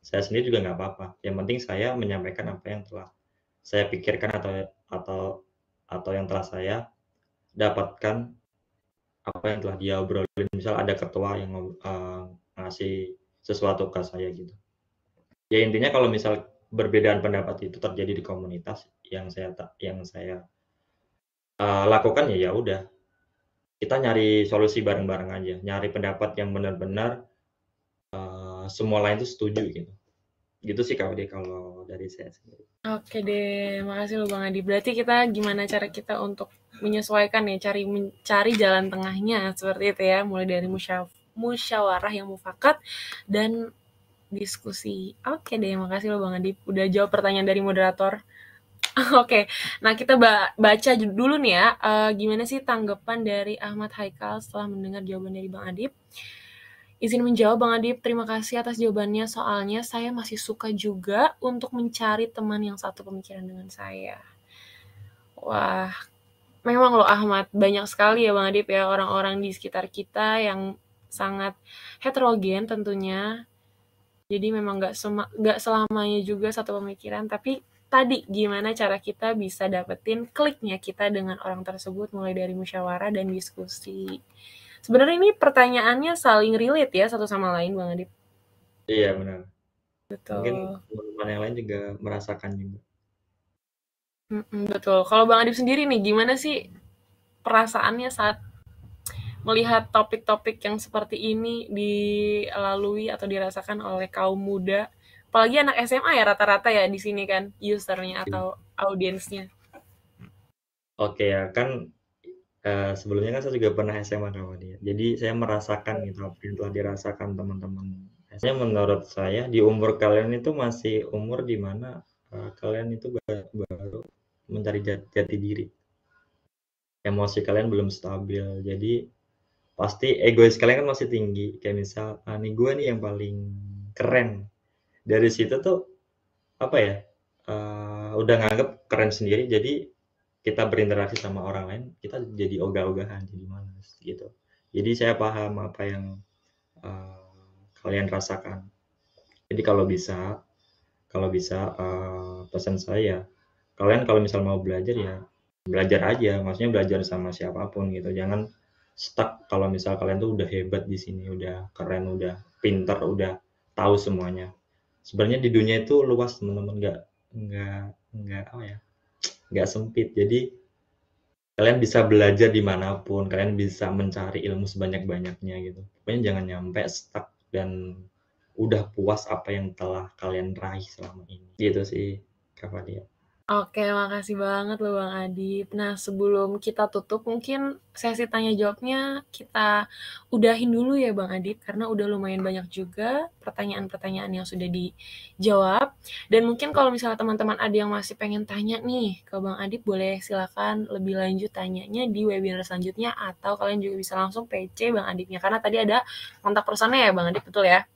saya sendiri juga nggak apa-apa, yang penting saya menyampaikan apa yang telah saya pikirkan atau atau yang telah saya dapatkan, apa yang telah dia obrolin. Misal ada ketua yang ngasih sesuatu ke saya gitu. Ya intinya kalau misal perbedaan pendapat itu terjadi di komunitas yang saya lakukan ya udah, kita nyari solusi bareng-bareng aja, nyari pendapat yang benar-benar, semua lain itu setuju gitu. Gitu sih kalau dari saya sendiri. Oke deh, makasih loh Bang Adi. Berarti kita gimana cara kita untuk menyesuaikan ya, cari jalan tengahnya seperti itu ya, mulai dari musyawarah yang mufakat dan diskusi. Oke deh, makasih loh Bang Adi udah jawab pertanyaan dari moderator. Oke, nah kita baca dulu nih ya, gimana sih tanggapan dari Ahmad Haikal setelah mendengar jawaban dari Bang Adip. Izin menjawab Bang Adip, terima kasih atas jawabannya. Soalnya saya masih suka juga untuk mencari teman yang satu pemikiran dengan saya. Wah, memang loh Ahmad, banyak sekali ya Bang Adip ya orang-orang di sekitar kita yang sangat heterogen tentunya. Jadi memang nggak selamanya juga satu pemikiran, tapi tadi gimana cara kita bisa dapetin kliknya kita dengan orang tersebut mulai dari musyawarah dan diskusi. Sebenarnya ini pertanyaannya saling relate ya satu sama lain Bang Adip. Iya benar. Mungkin Betul. teman-teman yang lain juga merasakan juga. Betul. Kalau Bang Adip sendiri nih gimana sih perasaannya saat melihat topik-topik yang seperti ini dilalui atau dirasakan oleh kaum muda, apalagi anak SMA ya rata-rata ya di sini kan usernya atau audiensnya. Oke ya, kan sebelumnya kan saya juga pernah SMA sama dia. Jadi saya merasakan gitu apa yang telah dirasakan teman-teman. Saya menurut saya di umur kalian itu masih umur di mana kalian itu baru mencari jati diri. Emosi kalian belum stabil. Jadi pasti egois kalian kan masih tinggi. Kayak misal, nih gue nih yang paling keren. Dari situ tuh apa ya? Udah nganggep keren sendiri. Jadi kita berinteraksi sama orang lain, kita jadi ogah-ogahan, jadi malas gitu. Jadi saya paham apa yang kalian rasakan. Jadi kalau bisa pesan saya, kalian kalau misal mau belajar ya belajar aja, maksudnya belajar sama siapapun gitu. Jangan stuck kalau misal kalian tuh udah hebat di sini, udah keren, udah pinter, udah tahu semuanya. Sebenarnya di dunia itu luas teman-teman, nggak apa ya, nggak sempit. Jadi kalian bisa belajar dimanapun, kalian bisa mencari ilmu sebanyak-banyaknya gitu. Pokoknya jangan nyampe stuck dan udah puas apa yang telah kalian raih selama ini. Gitu sih, Kak Fadia. Oke, makasih banget loh Bang Adip. Nah, sebelum kita tutup, mungkin sesi tanya jawabnya kita udahin dulu ya Bang Adip, karena udah lumayan banyak juga pertanyaan-pertanyaan yang sudah dijawab. Dan mungkin kalau misalnya teman-teman ada yang masih pengen tanya nih ke Bang Adip, boleh silakan lebih lanjut tanyanya di webinar selanjutnya, atau kalian juga bisa langsung PC Bang Adipnya, karena tadi ada kontak personnya ya Bang Adip, betul ya?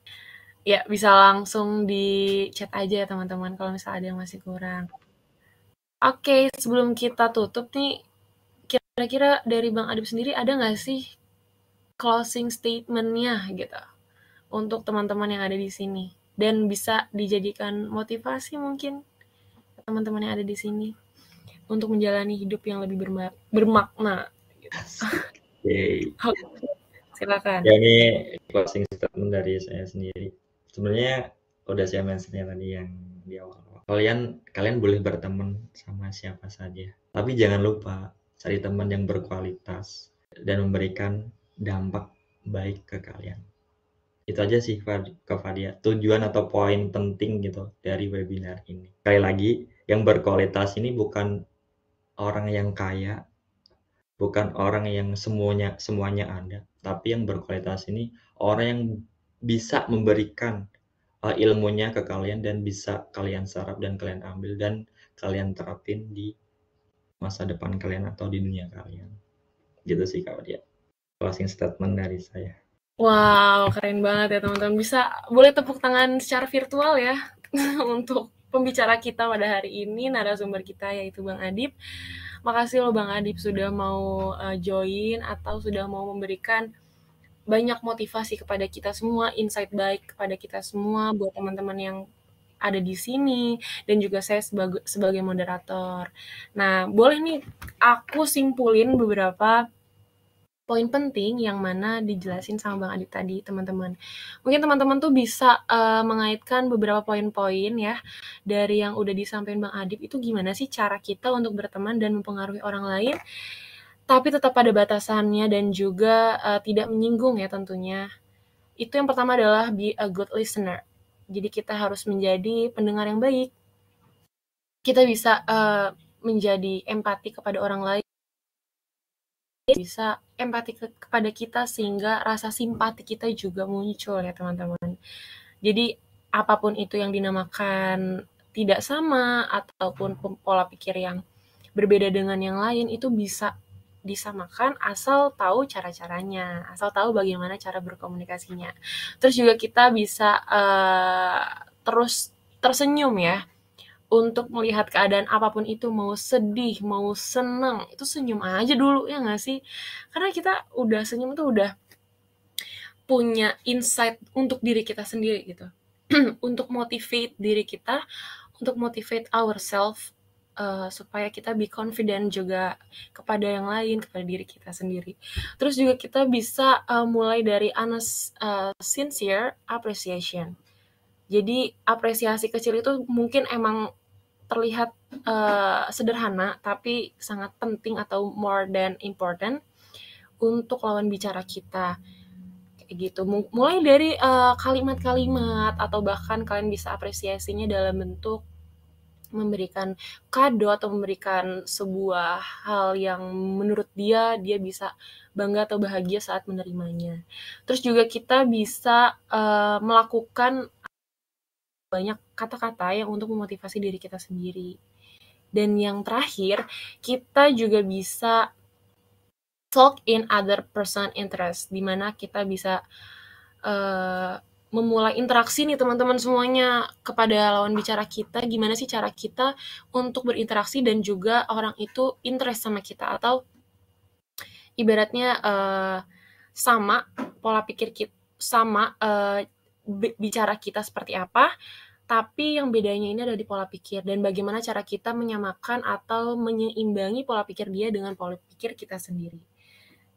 Ya, bisa langsung di chat aja ya teman-teman kalau misalnya ada yang masih kurang. Oke, sebelum kita tutup nih, kira-kira dari Bang Adip sendiri ada nggak sih closing statement-nya gitu untuk teman-teman yang ada di sini dan bisa dijadikan motivasi mungkin teman-teman yang ada di sini untuk menjalani hidup yang lebih bermakna. Gitu. Oke. Silakan. Ya ini closing statement dari saya sendiri. Sebenarnya udah saya mention tadi yang di awal. Kalian boleh berteman sama siapa saja, tapi jangan lupa cari teman yang berkualitas dan memberikan dampak baik ke kalian. Itu aja sih Kak Fadia, tujuan atau poin penting gitu dari webinar ini. Sekali lagi, yang berkualitas ini bukan orang yang kaya, bukan orang yang semuanya ada, tapi yang berkualitas ini orang yang bisa memberikan ilmunya ke kalian dan bisa kalian serap dan kalian ambil dan kalian terapin di masa depan kalian atau di dunia kalian. Gitu sih Kak Fadia. Closing statement dari saya. Wow, keren banget ya teman-teman. Bisa boleh tepuk tangan secara virtual ya untuk pembicara kita pada hari ini, narasumber kita yaitu Bang Adip. Makasih loh Bang Adip sudah mau join atau sudah mau memberikan banyak motivasi kepada kita semua, insight baik kepada kita semua buat teman-teman yang ada di sini dan juga saya sebagai moderator. Nah, boleh nih aku simpulin beberapa poin penting yang mana dijelasin sama Bang Adip tadi, teman-teman. Mungkin teman-teman tuh bisa mengaitkan beberapa poin-poin ya dari yang udah disampaikan Bang Adip itu gimana sih cara kita untuk berteman dan mempengaruhi orang lain, tapi tetap pada batasannya dan juga tidak menyinggung ya tentunya. Itu yang pertama adalah be a good listener. Jadi kita harus menjadi pendengar yang baik. Kita bisa menjadi empati kepada orang lain. Bisa empati kepada kita sehingga rasa simpati kita juga muncul ya teman-teman. Jadi apapun itu yang dinamakan tidak sama ataupun pola pikir yang berbeda dengan yang lain itu bisa disamakan asal tahu cara-caranya, asal tahu bagaimana cara berkomunikasinya. Terus juga kita bisa terus tersenyum ya untuk melihat keadaan apapun itu, mau sedih, mau senang, itu senyum aja dulu, ya nggak sih? Karena kita udah senyum tuh udah punya insight untuk diri kita sendiri gitu. Untuk motivate diri kita untuk motivate ourselves supaya kita be confident juga kepada yang lain, kepada diri kita sendiri. Terus juga kita bisa mulai dari honest, sincere appreciation. Jadi apresiasi kecil itu mungkin emang terlihat sederhana, tapi sangat penting atau more than important untuk lawan bicara kita. Kayak gitu. Mulai dari kalimat-kalimat atau bahkan kalian bisa apresiasinya dalam bentuk memberikan kado atau memberikan sebuah hal yang menurut dia bisa bangga atau bahagia saat menerimanya. Terus juga kita bisa melakukan banyak kata-kata yang untuk memotivasi diri kita sendiri. Dan yang terakhir, kita juga bisa talk in other person interest, di mana kita bisa memulai interaksi nih teman-teman semuanya kepada lawan bicara kita, gimana sih cara kita untuk berinteraksi dan juga orang itu interest sama kita, atau ibaratnya sama pola pikir kita, sama bicara kita seperti apa, tapi yang bedanya ini ada di pola pikir dan bagaimana cara kita menyamakan atau menyeimbangi pola pikir dia dengan pola pikir kita sendiri.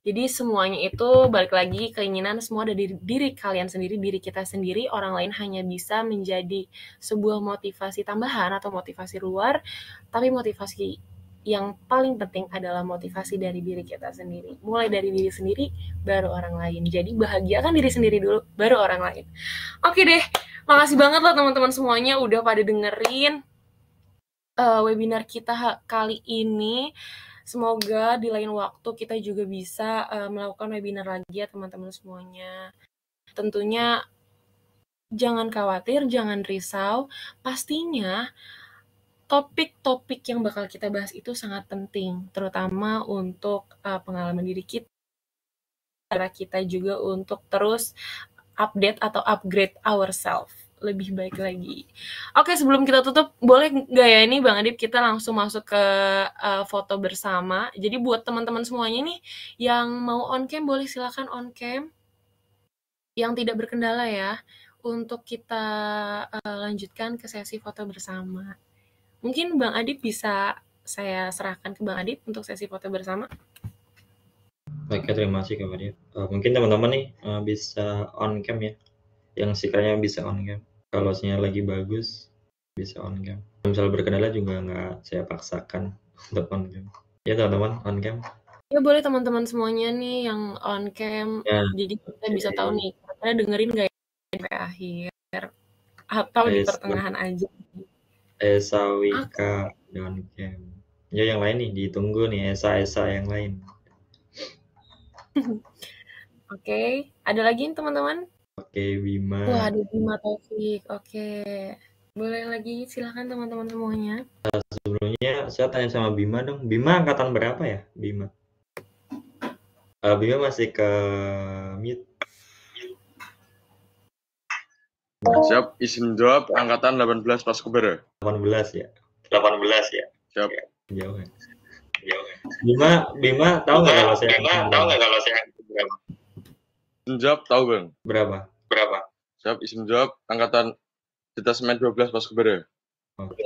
Jadi semuanya itu balik lagi keinginan semua dari diri kalian sendiri, diri kita sendiri. Orang lain hanya bisa menjadi sebuah motivasi tambahan atau motivasi luar, tapi motivasi yang paling penting adalah motivasi dari diri kita sendiri. Mulai dari diri sendiri, baru orang lain. Jadi bahagiakan diri sendiri dulu, baru orang lain. Oke deh, makasih banget loh teman-teman semuanya udah pada dengerin webinar kita kali ini. Semoga di lain waktu kita juga bisa melakukan webinar lagi ya teman-teman semuanya. Tentunya jangan khawatir, jangan risau. Pastinya topik-topik yang bakal kita bahas itu sangat penting, terutama untuk pengalaman diri kita. Cara kita juga untuk terus update atau upgrade ourselves lebih baik lagi. Oke, sebelum kita tutup, boleh nggak ya ini Bang Adip kita langsung masuk ke foto bersama. Jadi buat teman-teman semuanya nih yang mau on cam, boleh silakan on cam. Yang tidak berkendala ya, untuk kita lanjutkan ke sesi foto bersama. Mungkin Bang Adip bisa saya serahkan ke Bang Adip untuk sesi foto bersama. Oke, terima kasih Kak Fadia. Mungkin teman-teman nih bisa on cam ya. Yang sekiranya bisa on cam. Kalau sinyal lagi bagus, bisa on cam. Misal berkendala juga nggak saya paksakan untuk on cam. Ya teman-teman, on cam. Ya boleh teman-teman semuanya nih yang on cam. Ya, Jadi kita bisa tahu nih, kira-kira dengerin nggak ya sampai akhir atau di pertengahan aja. Esa Wika on cam. Ya yang lain nih ditunggu nih Esa yang lain. Oke, ada lagi nih teman-teman? Oke, Bima. Wah, ada Bima Taufik. Oke. Boleh lagi, silakan teman-teman semuanya. Sebelumnya saya tanya sama Bima dong. Bima angkatan berapa ya, Bima? Bima masih ke mute. Siap, izin jawab angkatan 18 pas kubera. 18 ya. Siap. Jauh ya. Bima tahu nggak kalau saya berapa? Izin jawab tahu Bang. Berapa? Siap, izin jawab angkatan detasemen 12 pas kubera. Oke.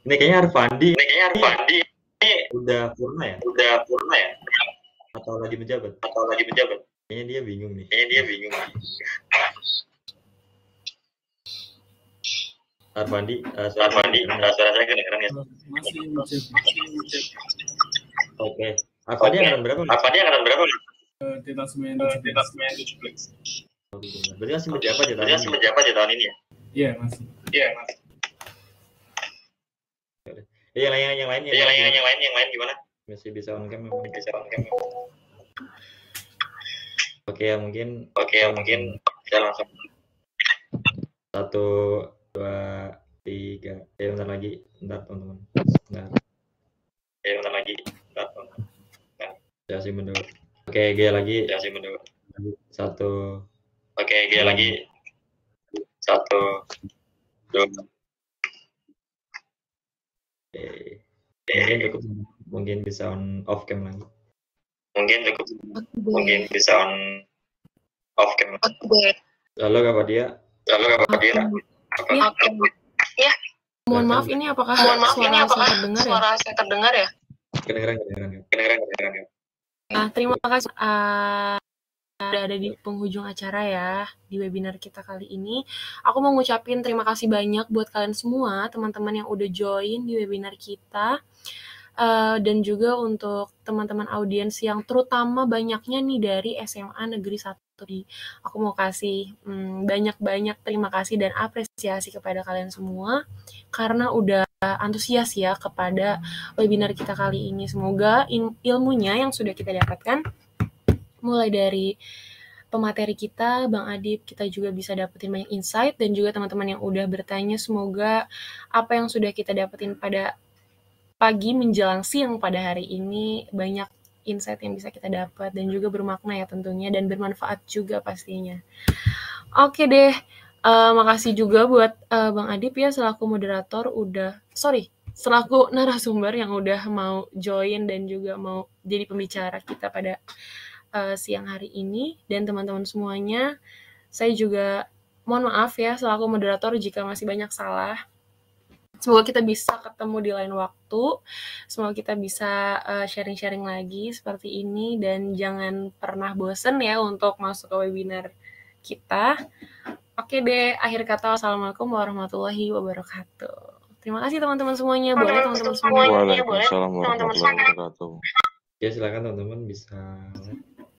Ini kayaknya Arfandi. Udah purna ya? Atau lagi menjabat? Kayaknya dia bingung nih. Arfandi, suara saya kedengeran ya? Oke. Arfandi angkatan berapa? Detasemen 17. Berarti masih menjabat ya tahun ini ya? Iya, masih. Yang lain gimana? Masih bisa on cam memang. Oke ya mungkin saya langsung 1, 2, 3. Bentar lagi, teman-teman. Saya mundur. Oke, G lagi. 1. Oke, G lagi. 1, 2. Mungkin bisa on off cam lagi. Halo Kak Fadia. Ya. Mohon maaf, ini apakah suara saya terdengar ya? Kedengeran. Nah, terima kasih udah ada di penghujung acara ya di webinar kita kali ini. Aku mau ngucapin terima kasih banyak buat kalian semua, teman-teman yang udah join di webinar kita. Dan juga untuk teman-teman audiens yang terutama banyaknya nih dari SMA Negeri 1. Aku mau kasih banyak-banyak terima kasih dan apresiasi kepada kalian semua karena udah antusias ya kepada webinar kita kali ini. Semoga ilmunya yang sudah kita dapatkan mulai dari pemateri kita, Bang Adib, kita juga bisa dapetin banyak insight, dan juga teman-teman yang udah bertanya, semoga apa yang sudah kita dapetin pada pagi menjelang siang pada hari ini banyak insight yang bisa kita dapat dan juga bermakna ya tentunya dan bermanfaat juga pastinya. Oke deh, makasih juga buat Bang Adib ya selaku moderator selaku narasumber yang udah mau join dan juga mau jadi pembicara kita pada siang hari ini. Dan teman-teman semuanya, saya juga mohon maaf ya selaku moderator jika masih banyak salah. Semoga kita bisa ketemu di lain waktu. Semoga kita bisa sharing-sharing lagi seperti ini. Dan jangan pernah bosen ya untuk masuk ke webinar kita. Oke deh, akhir kata wassalamualaikum warahmatullahi wabarakatuh. Terima kasih teman-teman semuanya. Boleh teman-teman semuanya. Waalaikumsalam warahmatullahi wabarakatuh. Ya silakan teman-teman bisa